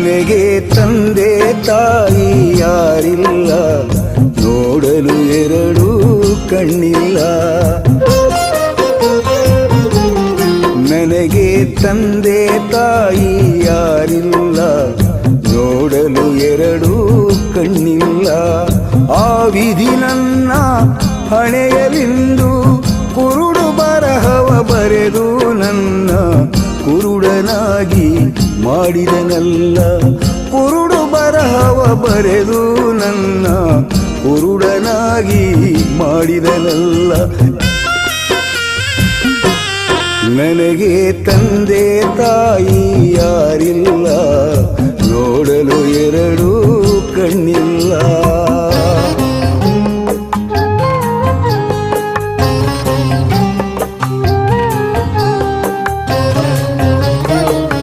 ನನಗೆ ತಂದೆ ತಾಯಿ ಯಾರಿಲ್ಲ, ನೋಡಲು ಎರಡು ಕಣ್ಣಿಲ್ಲ. ನನಗೆ ತಂದೆ ತಾಯಿ ಯಾರಿಲ್ಲ, ನೋಡಲು ಎರಡು ಕಣ್ಣಿಲ್ಲ. ಆ ವಿಧಿ ನನ್ನ ಹಣೆಯಲಿಂದು ಕುರುಡು ಬರಹವ ಬರೆದು ನನ್ನ ಕುರುಡನಾಗಿ ಮಾಡಿದನಲ್ಲ. ಕುರುಡು ಬರಹವ ಬರೆದು ನನ್ನ ಕುರುಡನಾಗಿ ಮಾಡಿದನಲ್ಲ. ನನಗೆ ತಂದೆ ತಾಯಿ ಯಾರಿಲ್ಲ, ನೋಡಲು ಎರಡು ಕಣ್ಣಿಲ್ಲ.